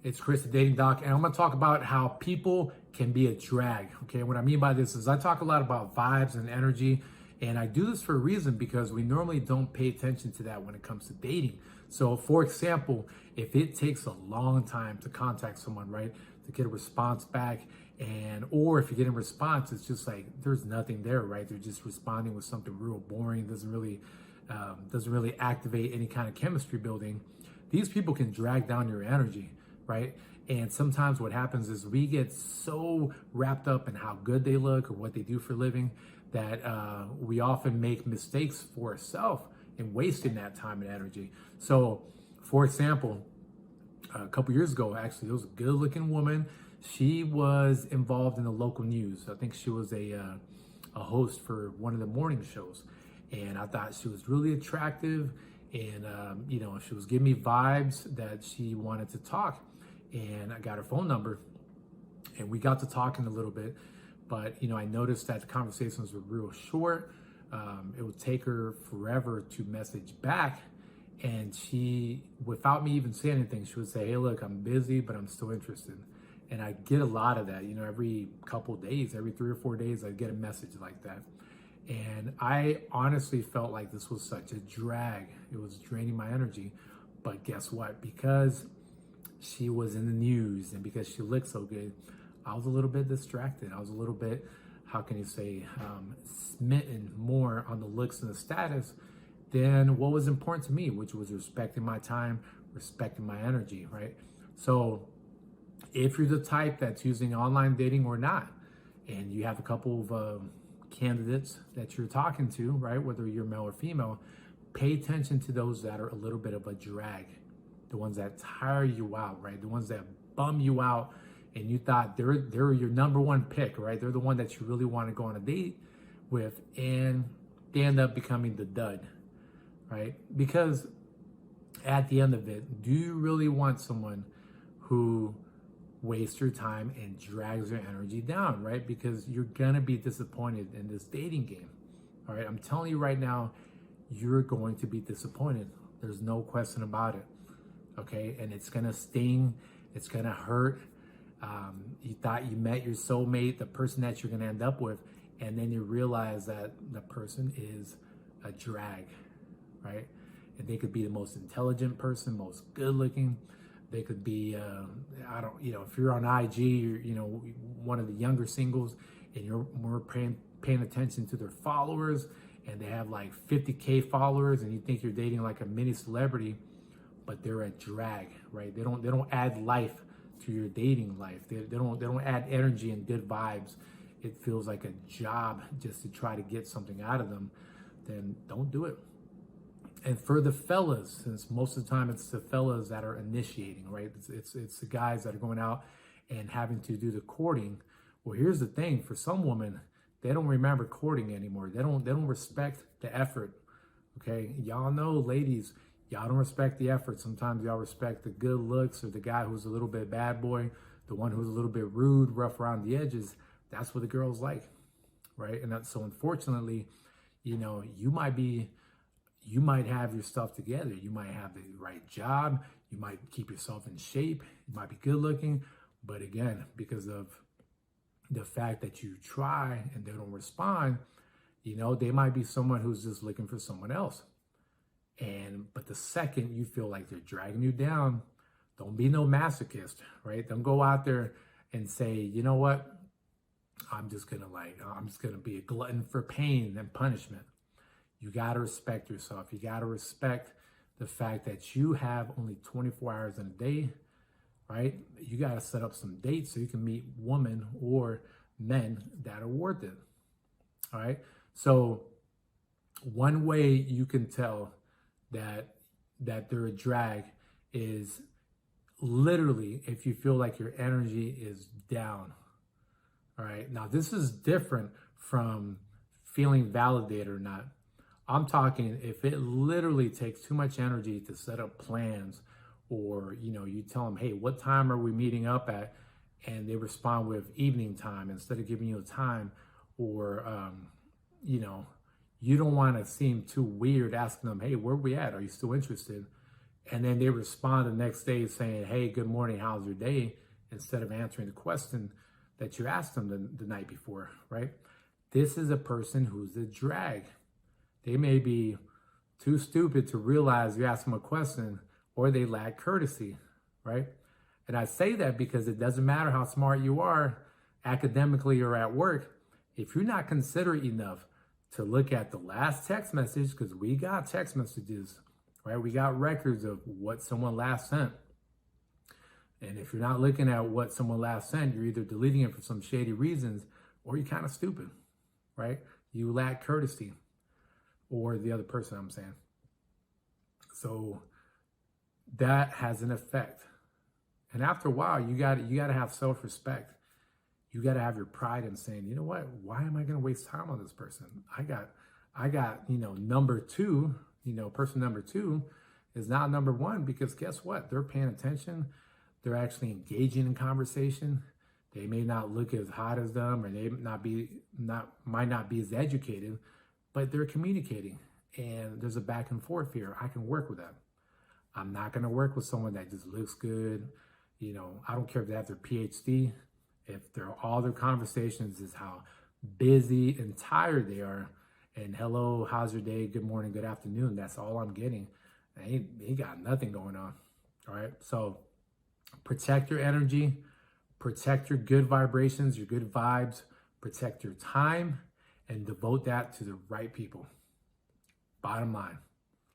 It's Chris, the Dating Doc, and I'm going to talk about how people can be a drag. Okay, what I mean by this is I talk a lot about vibes and energy, and I do this for a reason because we normally don't pay attention to that when it comes to dating. So, for example, if it takes a long time to contact someone, right, to get a response back, or if you get a response, it's just like there's nothing there, right? They're just responding with something real boring, doesn't really activate any kind of chemistry building. These people can drag down your energy, right? And sometimes what happens is we get so wrapped up in how good they look or what they do for a living that we often make mistakes for ourselves and wasting that time and energy. So, for example, a couple years ago, actually, there was a good-looking woman. She was involved in the local news. I think she was a host for one of the morning shows, and I thought she was really attractive, and she was giving me vibes that she wanted to talk. And I got her phone number, and we got to talking a little bit. But I noticed that the conversations were real short. It would take her forever to message back, and she, without me even saying anything, she would say, "Hey, look, I'm busy, but I'm still interested." And I get a lot of that. Every couple of days, every 3 or 4 days, I get a message like that. And I honestly felt like this was such a drag. It was draining my energy. But guess what? Because she was in the news and because she looked so good, I was a little bit distracted. I was a little bit, how can you say, smitten more on the looks and the status than what was important to me, which was respecting my time, respecting my energy, right? So if you're the type that's using online dating or not, and you have a couple of candidates that you're talking to, right, whether you're male or female, pay attention to those that are a little bit of a drag, the ones that tire you out, right, the ones that bum you out, and you thought they're your number one pick, right, they're the one that you really want to go on a date with, and they end up becoming the dud, right? Because at the end of it, do you really want someone who wastes your time and drags your energy down, right? Because you're gonna be disappointed in this dating game. All right, I'm telling you right now, you're going to be disappointed. There's no question about it. Okay, and it's gonna sting, it's gonna hurt. You thought you met your soulmate, the person that you're gonna end up with, and then you realize that the person is a drag, right? And they could be the most intelligent person, most good looking. They could be, if you're on IG, you're, one of the younger singles, and you're more paying attention to their followers, and they have like 50K followers, and you think you're dating like a mini celebrity, but they're a drag, right? They don't add life to your dating life. They don't add energy and good vibes. It feels like a job just to try to get something out of them. Then don't do it. And for the fellas, since most of the time it's the fellas that are initiating, right? It's the guys that are going out and having to do the courting. Well, here's the thing: for some women, they don't remember courting anymore. They don't respect the effort. Okay, y'all know, ladies, y'all don't respect the effort. Sometimes y'all respect the good looks or the guy who's a little bit bad boy, the one who's a little bit rude, rough around the edges. That's what the girls like, right? And that's so unfortunately, you might have your stuff together. You might have the right job. You might keep yourself in shape. You might be good looking. But again, because of the fact that you try and they don't respond, they might be someone who's just looking for someone else. But the second you feel like they're dragging you down, don't be no masochist, right? Don't go out there and say, you know what? I'm just gonna be a glutton for pain and punishment. You gotta respect yourself. You gotta respect the fact that you have only 24 hours in a day, right? You gotta set up some dates so you can meet women or men that are worth it. All right. So one way you can tell that they're a drag is literally if you feel like your energy is down. All right. Now this is different from feeling validated or not. I'm talking if it literally takes too much energy to set up plans, or you tell them, hey, what time are we meeting up at? And they respond with evening time instead of giving you a time, or you don't want to seem too weird asking them, hey, where are we at? Are you still interested? and then they respond the next day saying, hey, good morning, how's your day? Instead of answering the question that you asked them the night before, right? This is a person who's a drag. They may be too stupid to realize you asked them a question, or they lack courtesy, right? And I say that because it doesn't matter how smart you are academically or at work. If you're not considerate enough to look at the last text message, because we got text messages, right? We got records of what someone last sent. And if you're not looking at what someone last sent, you're either deleting it for some shady reasons, or you're kind of stupid, right? You lack courtesy, or the other person, I'm saying. So that has an effect. And after a while, you got to have self-respect. You got to have your pride in saying, you know what? Why am I going to waste time on this person? I got, number two, person number two is not number one, because guess what? They're paying attention. They're actually engaging in conversation. They may not look as hot as them, or they might not be as educated, but they're communicating, and there's a back and forth here. I can work with that. I'm not going to work with someone that just looks good. I don't care if they have their PhD. If all their conversations is how busy and tired they are, and hello, how's your day? Good morning, good afternoon. That's all I'm getting. They got nothing going on. All right. So protect your energy, protect your good vibrations, your good vibes, protect your time, and devote that to the right people. Bottom line.